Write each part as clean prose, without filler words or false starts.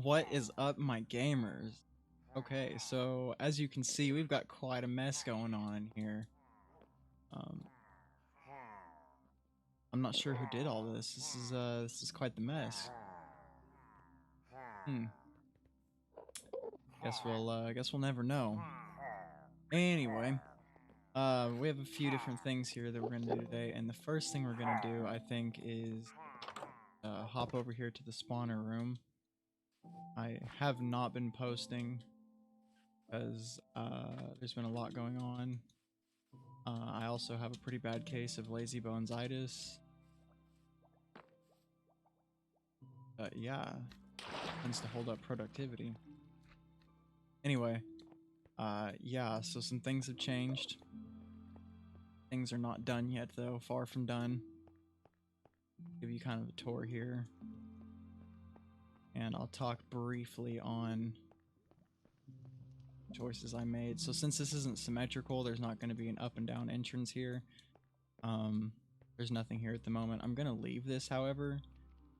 What is up, my gamers? Okay, so as you can see, we've got quite a mess going on in here. Um, I'm not sure who did all this. This is quite the mess. Hmm. Guess we'll never know. Anyway, we have a few different things here that we're gonna do today, and the first thing we're gonna do, I think, is hop over here to the spawner room. I have not been posting because there's been a lot going on. I also have a pretty bad case of lazy bonesitis. Yeah, tends to hold up productivity. Anyway, yeah, so some things have changed. Things are not done yet, though, far from done. Give you kind of a tour here. And I'll talk briefly on choices I made. So since this isn't symmetrical, there's not going to be an up and down entrance here. There's nothing here at the moment. I'm going to leave this, however,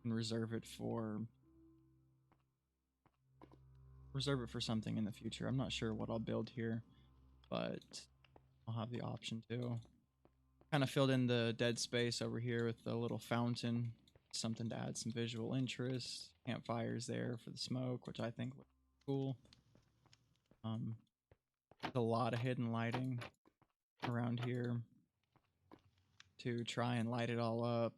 and reserve it for something in the future. I'm not sure what I'll build here, but I'll have the option to. Kind of filled in the dead space over here with a little fountain, something to add some visual interest. Campfires there for the smoke, which I think looks cool. A lot of hidden lighting around here to try and light it all up.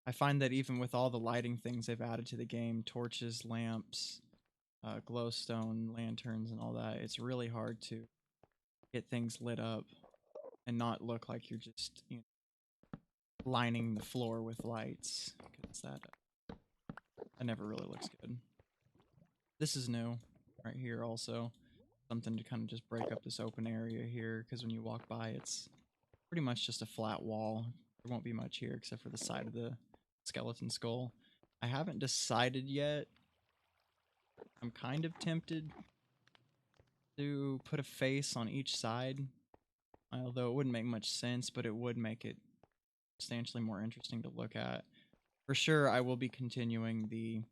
I find that even with all the lighting things they've added to the game, torches, lamps, glowstone lanterns and all that, it's really hard to get things lit up and not look like you're just, lining the floor with lights, because that never really looks good. This is new right here also, something to kind of just break up this open area here, because when you walk by it's pretty much just a flat wall. There won't be much here except for the side of the skeleton skull. I haven't decided yet. I'm kind of tempted to put a face on each side, although it wouldn't make much sense, but it would make it substantially more interesting to look at. For sure, I will be continuing the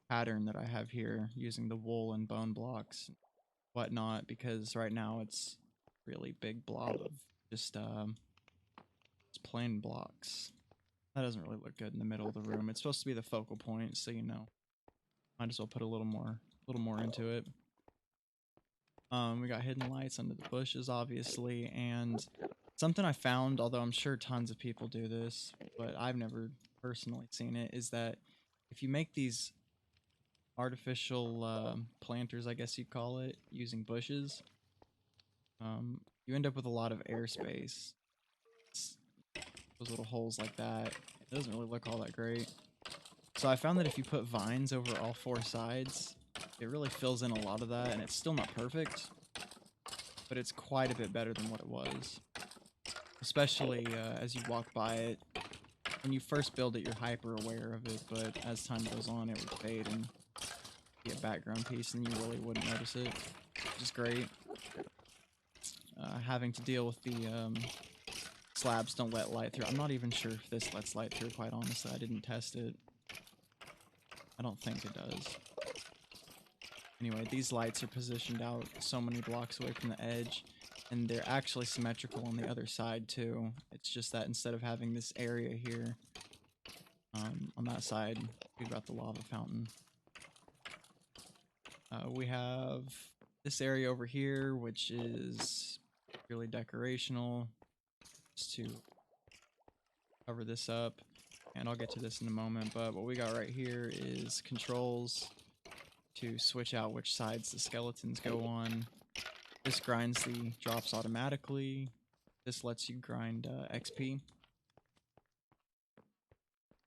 pattern that I have here, using the wool and bone blocks and whatnot, because right now it's really big blob of just plain blocks. That doesn't really look good in the middle of the room. It's supposed to be the focal point, so might as well put a little more into it. We got hidden lights under the bushes, obviously, and something I found, although I'm sure tons of people do this, but I've never personally seen it, is that if you make these artificial planters, I guess you'd call it, using bushes, you end up with a lot of airspace. Those little holes like that. It doesn't really look all that great. So I found that if you put vines over all four sides, it really fills in a lot of that, and it's still not perfect, but it's quite a bit better than what it was. Especially as you walk by it. When you first build it, you're hyper aware of it, but as time goes on, it would fade and be a background piece, and you really wouldn't notice it, which is great. Having to deal with the slabs don't let light through. I'm not even sure if this lets light through, quite honestly. I didn't test it. I don't think it does. Anyway, these lights are positioned out so many blocks away from the edge, and they're actually symmetrical on the other side too. It's just that instead of having this area here, on that side, we've got the lava fountain. We have this area over here, which is purely decorational, just to cover this up, and I'll get to this in a moment, but what we got right here is controls to switch out which sides the skeletons go on. This grinds the drops automatically. This lets you grind XP.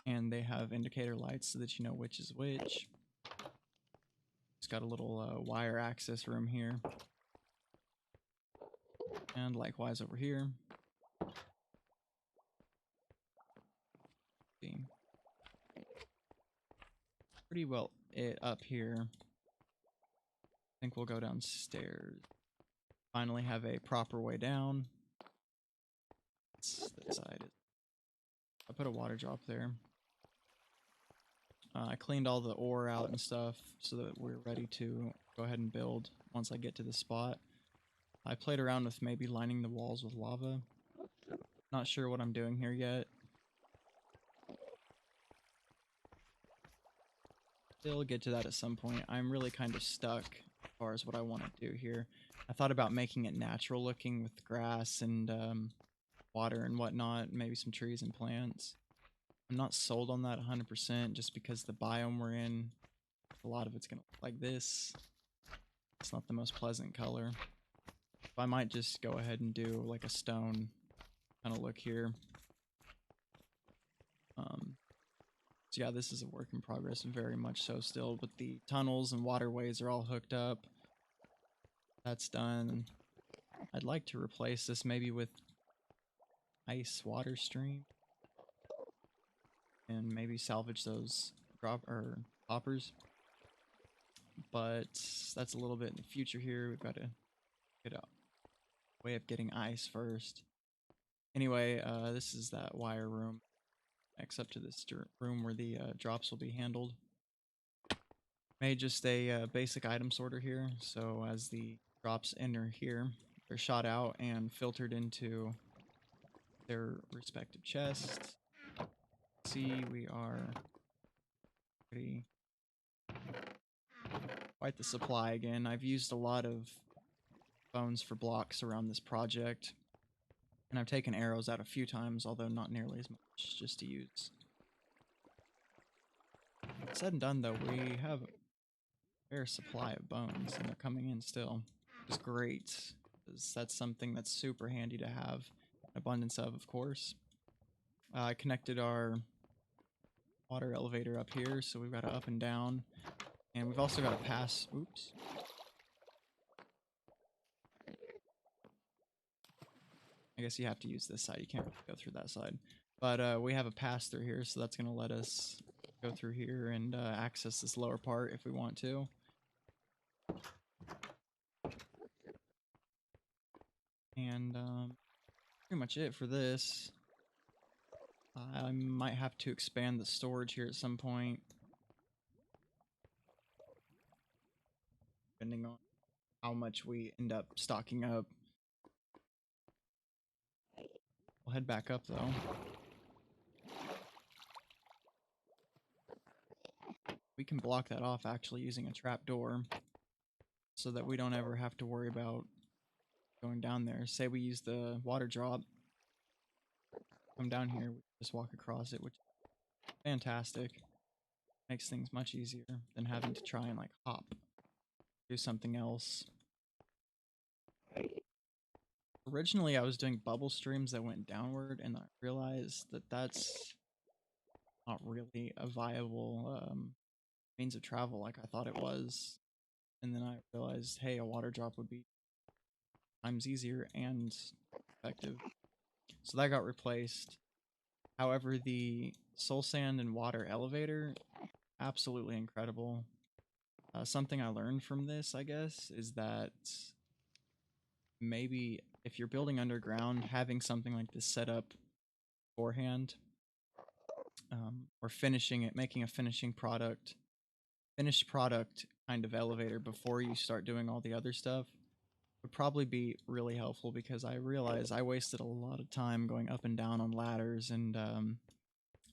And they have indicator lights so that you know which is which. It's got a little wire access room here. And likewise over here. See. Pretty well up here. I think we'll go downstairs. Finally have a proper way down. That's that side. I put a water drop there. I cleaned all the ore out and stuff so that we're ready to go ahead and build once I get to the spot. I played around with maybe lining the walls with lava. Not sure what I'm doing here yet. Still get to that at some point. I'm really kind of stuck as far as what I want to do here. I thought about making it natural looking with grass and water and whatnot, maybe some trees and plants. I'm not sold on that 100% just because the biome we're in, a lot of it's going to look like this. It's not the most pleasant color. So I might just go ahead and do like a stone kind of look here. So yeah, this is a work in progress, very much so still, but the tunnels and waterways are all hooked up. That's done. I'd like to replace this maybe with ice water stream and maybe salvage those hoppers. But that's a little bit in the future here. We've got to get a way of getting ice first. Anyway, this is that wire room. Next up to this room where the drops will be handled. Made just a basic item sorter here, so as the drops enter here, they're shot out and filtered into their respective chests. See, we are pretty quite the supply again. I've used a lot of bones for blocks around this project, and I've taken arrows out a few times, although not nearly as much, just to use. Said and done though, we have a fair supply of bones, and they're coming in still. It's great, because that's something that's super handy to have an abundance of course. I connected our water elevator up here, so we've got an up and down, and we've also got a pass. Oops. I guess you have to use this side, you can't go through that side. But we have a pass through here, so that's going to let us go through here and access this lower part if we want to. And pretty much it for this. I might have to expand the storage here at some point, depending on how much we end up stocking up. We'll head back up though. We can block that off actually using a trapdoor, so that we don't ever have to worry about going down there. Say we use the water drop, come down here, we just walk across it, which is fantastic. Makes things much easier than having to try and like hop, do something else. Originally I was doing bubble streams that went downward, and I realized that that's not really a viable means of travel like I thought it was. And then I realized, hey, a water drop would be times easier and effective. So that got replaced. However, the soul sand and water elevator, absolutely incredible. Something I learned from this, I guess, is that maybe if you're building underground, having something like this set up beforehand, or finishing it, making a finished product kind of elevator before you start doing all the other stuff would probably be really helpful, because I realized I wasted a lot of time going up and down on ladders and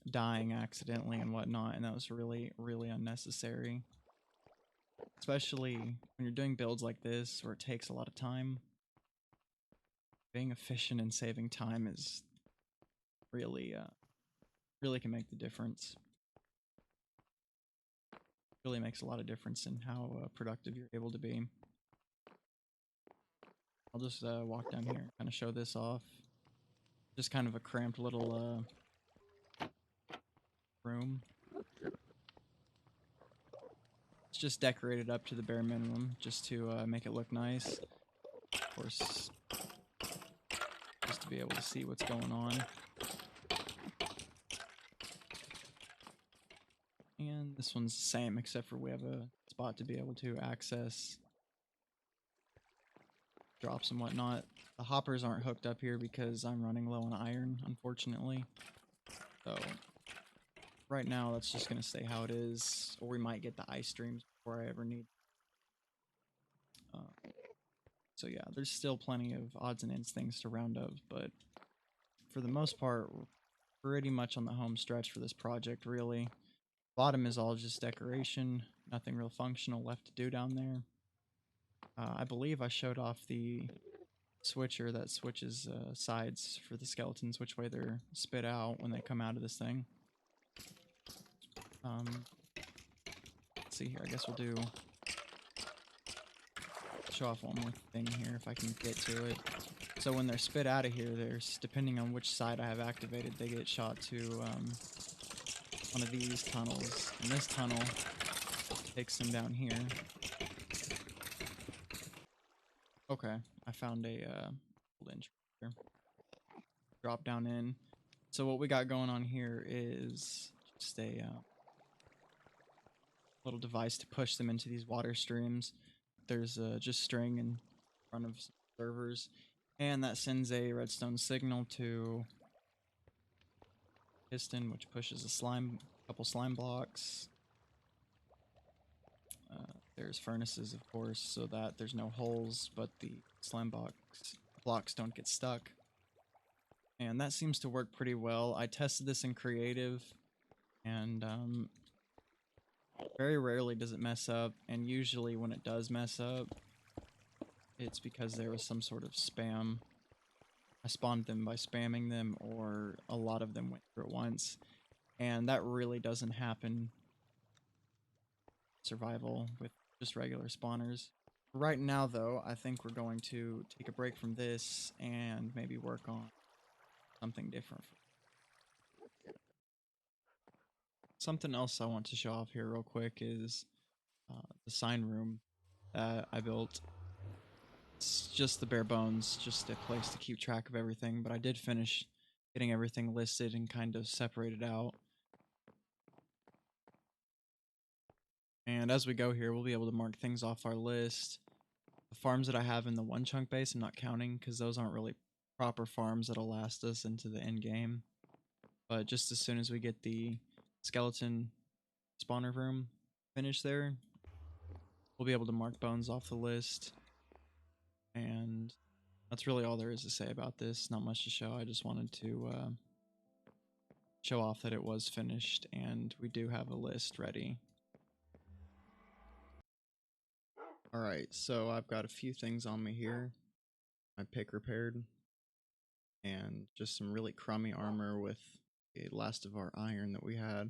dying accidentally and whatnot, and that was really, really unnecessary. Especially when you're doing builds like this where it takes a lot of time. Being efficient and saving time is really, really can make the difference. Really makes a lot of difference in how productive you're able to be. I'll just walk down here and kind of show this off. Just kind of a cramped little room. It's just decorated up to the bare minimum just to make it look nice. Of course, just to be able to see what's going on. And this one's the same, except for we have a spot to be able to access drops and whatnot. The hoppers aren't hooked up here because I'm running low on iron, unfortunately. So right now that's just gonna stay how it is, or we might get the ice streams before I ever need. So yeah, there's still plenty of odds and ends things to round up, but for the most part, we're pretty much on the home stretch for this project, really. Bottom is all just decoration, nothing real functional left to do down there. I believe I showed off the switcher that switches sides for the skeletons, which way they're spit out when they come out of this thing. Let's see here, I guess we'll show off one more thing here if I can get to it. So when they're spit out of here, there's, depending on which side I have activated, they get shot to one of these tunnels, and this tunnel takes them down here. Okay, I found a old entry here. Drop down in. So what we got going on here is just a little device to push them into these water streams. There's just string in front of servers, and that sends a redstone signal to piston, which pushes a couple slime blocks. There's furnaces, of course, so that there's no holes, but the slime blocks don't get stuck. And that seems to work pretty well. I tested this in creative, and very rarely does it mess up, and usually when it does mess up, it's because there was some sort of spam. I spawned them by spamming them, or a lot of them went through at once, and that really doesn't happen survival with just regular spawners. Right now, though, I think we're going to take a break from this and maybe work on something different. Something else I want to show off here real quick is the sign room that I built. It's just the bare bones, just a place to keep track of everything, but I did finish getting everything listed and kind of separated out. And as we go here, we'll be able to mark things off our list. The farms that I have in the one chunk base, I'm not counting because those aren't really proper farms that'll last us into the end game. But just as soon as we get the skeleton spawner room finished there, we'll be able to mark bones off the list. And that's really all there is to say about this. Not much to show. I just wanted to show off that it was finished and we do have a list ready. Alright, so I've got a few things on me here. My pick repaired, and just some really crummy armor with the last of our iron that we had.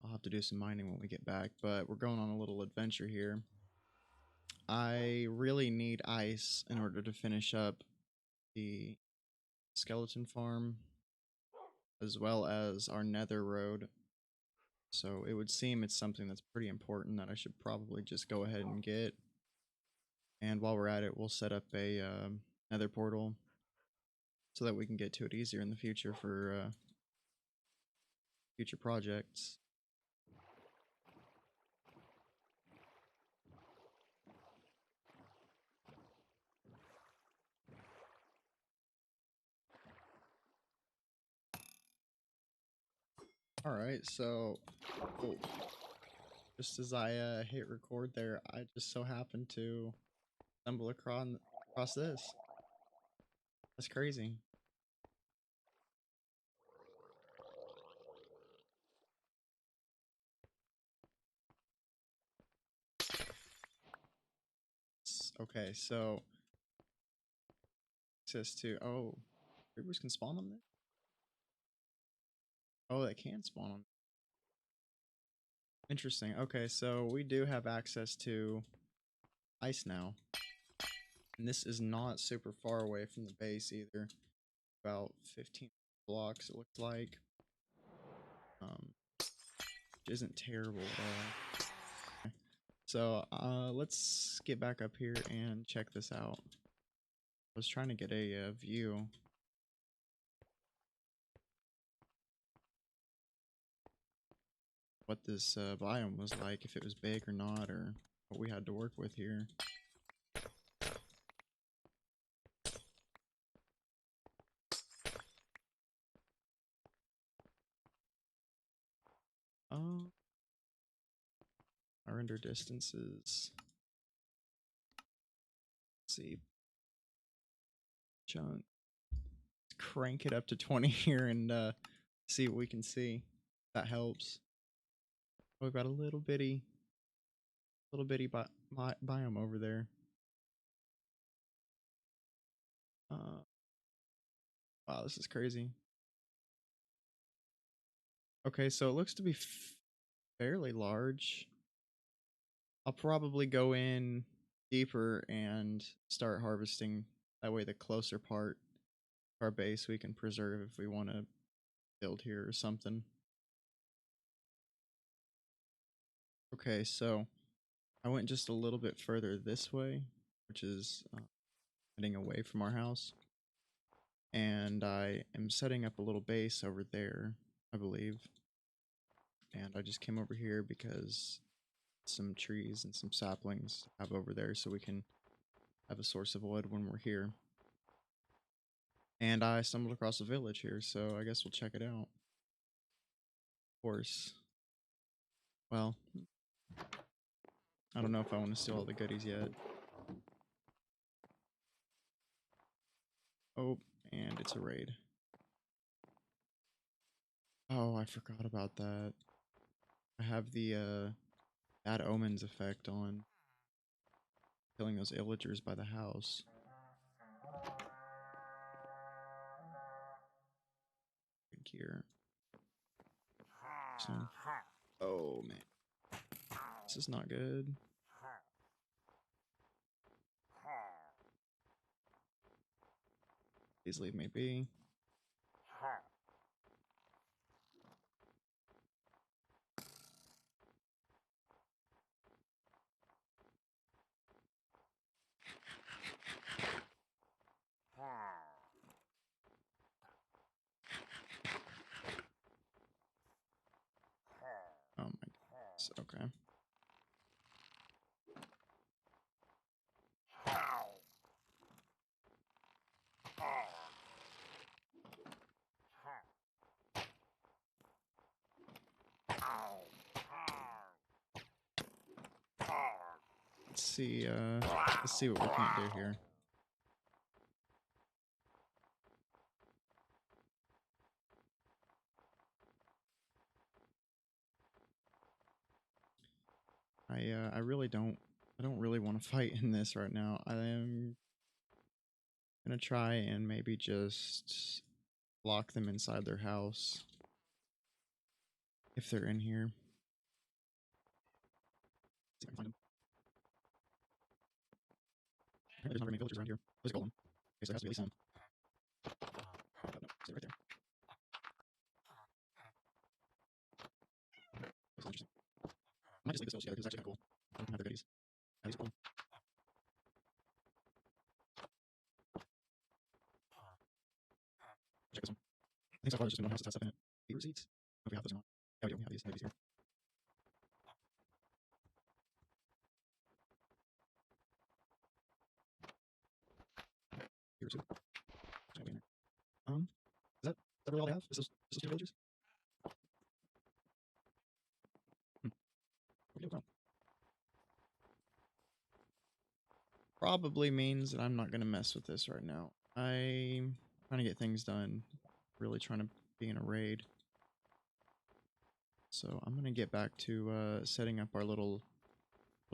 I'll have to do some mining when we get back, but we're going on a little adventure here. I really need ice in order to finish up the skeleton farm, as well as our nether road. So it would seem it's something that's pretty important that I should probably just go ahead and get. And while we're at it, we'll set up a nether portal so that we can get to it easier in the future for future projects. Alright, so just as I hit record there, I just so happened to stumble across this. That's crazy. Okay, so access to creepers can spawn on this? Oh, they can spawn on. Interesting. Okay, so we do have access to ice now. And this is not super far away from the base either. About 15 blocks it looks like. Which isn't terrible at all. So let's get back up here and check this out. I was trying to get a view. What this biome was like, if it was big or not, or what we had to work with here. Our render distances. Let's see. Chunk. Crank it up to 20 here and see what we can see. That helps. Oh, we've got a little bitty biome over there. Wow, this is crazy. Okay, so it looks to be fairly large. I'll probably go in deeper and start harvesting. That way the closer part of our base we can preserve if we want to build here or something. Okay, so I went just a little bit further this way, which is heading away from our house. And I am setting up a little base over there, I believe. And I just came over here because some trees and some saplings to have over there so we can have a source of wood when we're here. And I stumbled across a village here, so I guess we'll check it out. Of course. Well, I don't know if I want to steal all the goodies yet. Oh, and it's a raid. Oh, I forgot about that. I have the bad omens effect on killing those illagers by the house. Here. So, oh man, this is not good. Please leave me be. Oh my goodness, okay. Let's see what we can't do here. I really don't really want to fight in this right now. I am gonna try and maybe just lock them inside their house if they're in here. See if I can find them. Apparently there's not very many villagers around here. There's a golem. Okay, so there has to be at least some. Oh, no, see it right there. That's interesting. I might just leave this village together because it's actually kind of cool. I don't have their goodies. At least one. Check this one. I think so far there's just been one house that has stuff in it. Beetroot seeds? If we have those or not. Yeah, we do. We have these. We have these here. Beetroot seed. There's gotta be in there. Is that really all they have? Is those two villagers? Hmm. What do we do with them? Probably means that I'm not going to mess with this right now. I'm trying to get things done. Really trying to be in a raid. So I'm going to get back to setting up our little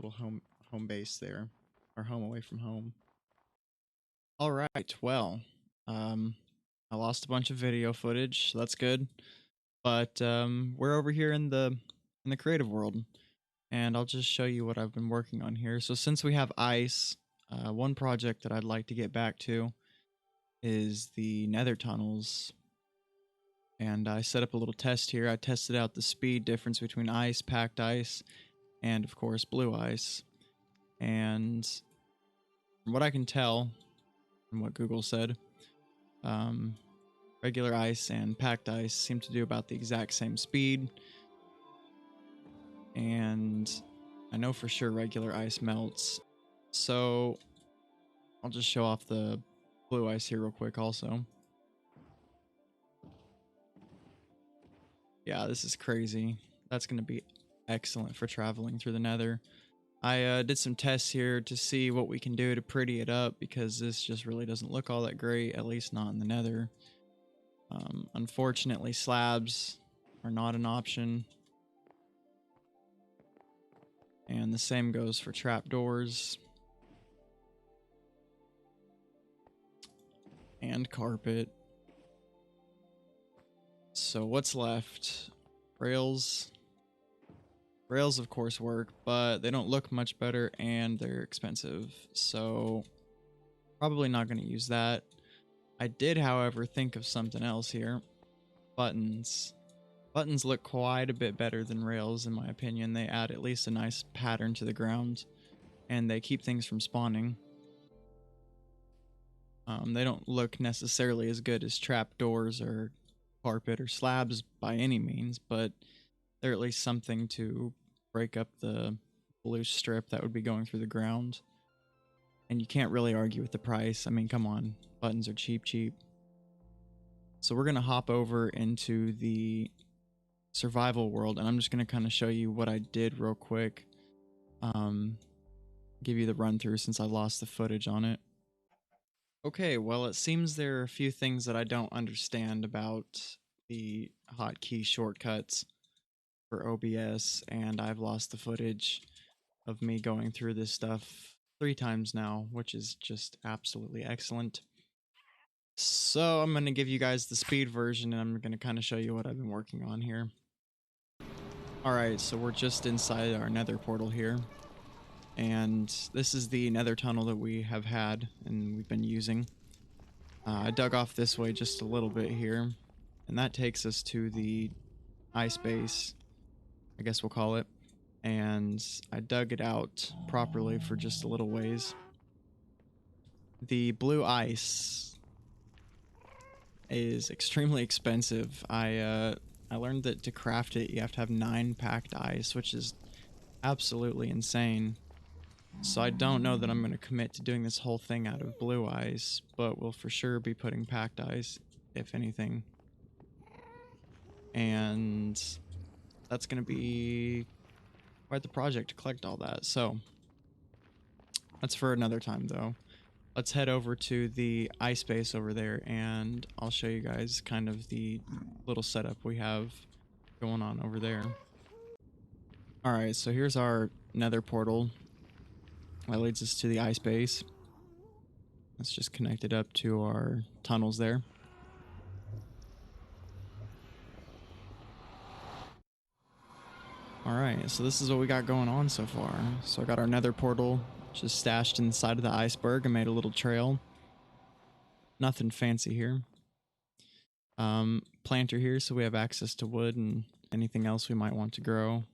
home base there. Our home away from home. Alright, well. I lost a bunch of video footage, so that's good. But we're over here in the creative world. And I'll just show you what I've been working on here. So since we have ice, one project that I'd like to get back to is the nether tunnels. And I set up a little test here. I tested out the speed difference between ice, packed ice, and of course blue ice. And from what I can tell, from what Google said, regular ice and packed ice seem to do about the exact same speed. And I know for sure regular ice melts. So I'll just show off the blue ice here real quick also. Yeah, this is crazy. That's going to be excellent for traveling through the nether. I did some tests here to see what we can do to pretty it up, because this just really doesn't look all that great, at least not in the nether. Unfortunately, slabs are not an option. And the same goes for trapdoors. And carpet. So what's left? Rails. Rails, of course, work, but they don't look much better and they're expensive. So probably not going to use that. I did, however, think of something else here. Buttons. Buttons look quite a bit better than rails, in my opinion. They add at least a nice pattern to the ground, and they keep things from spawning. They don't look necessarily as good as trapdoors or carpet or slabs by any means, but they're at least something to break up the blue strip that would be going through the ground. And you can't really argue with the price. I mean, come on, buttons are cheap. So we're going to hop over into the survival world, and I'm just going to kind of show you what I did real quick. Give you the run through since I lost the footage on it. Okay, well, it seems there are a few things that I don't understand about the hotkey shortcuts for OBS, and I've lost the footage of me going through this stuff 3 times now, which is just absolutely excellent. So I'm going to give you guys the speed version, and I'm going to kind of show you what I've been working on here. Alright, so we're just inside our nether portal here. And this is the nether tunnel that we have had and we've been using. I dug off this way just a little bit here, and that takes us to the ice base, I guess we'll call it. And I dug it out properly for just a little ways. The blue ice is extremely expensive. I learned that to craft it, you have to have 9 packed ice, which is absolutely insane. So I don't know that I'm going to commit to doing this whole thing out of blue ice, but we'll for sure be putting packed ice, if anything. And that's going to be quite the project to collect all that. So that's for another time, though. Let's head over to the ice base over there, and I'll show you guys kind of the little setup we have going on over there. Alright, so here's our nether portal that leads us to the ice base. Let's just connect it up to our tunnels there. Alright, so this is what we got going on so far. So I got our nether portal just stashed inside of the iceberg and made a little trail. Nothing fancy here. Planter here so we have access to wood and anything else we might want to grow.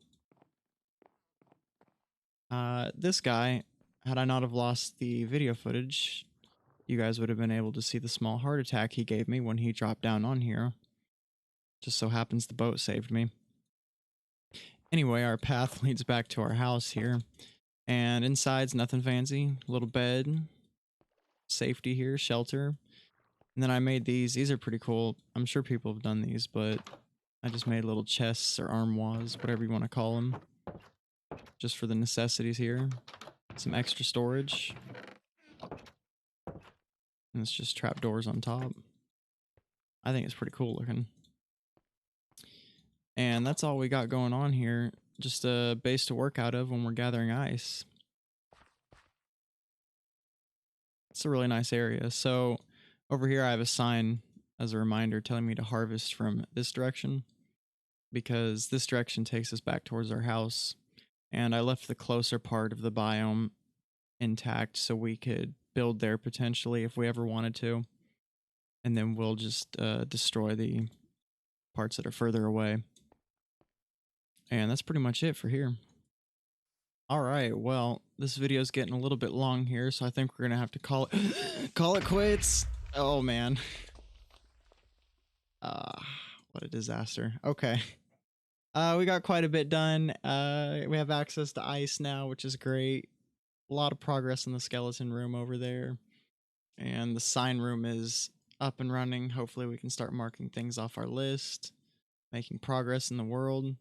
This guy, had I not have lost the video footage, you guys would have been able to see the small heart attack he gave me when he dropped down on here. Just so happens the boat saved me. Anyway, our path leads back to our house here. And inside's nothing fancy. Little bed. Safety here. Shelter. And then I made these. These are pretty cool. I'm sure people have done these, but I just made little chests or armoires, whatever you want to call them. Just for the necessities here. Some extra storage. And it's just trapdoors on top. I think it's pretty cool looking. And that's all we got going on here. Just a base to work out of when we're gathering ice. It's a really nice area. So over here I have a sign as a reminder telling me to harvest from this direction, because this direction takes us back towards our house. And I left the closer part of the biome intact so we could build there potentially if we ever wanted to. And then we'll just destroy the parts that are further away. And that's pretty much it for here. Alright, well, this video is getting a little bit long here, so I think we're gonna have to call it quits. Oh man. What a disaster. Okay. We got quite a bit done. We have access to ice now, which is great. A lot of progress in the skeleton room over there. And the sign room is up and running. Hopefully we can start marking things off our list, making progress in the world.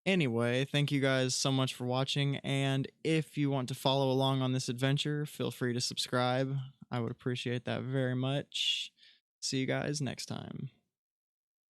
Anyway, thank you guys so much for watching, and if you want to follow along on this adventure, feel free to subscribe. I would appreciate that very much. See you guys next time.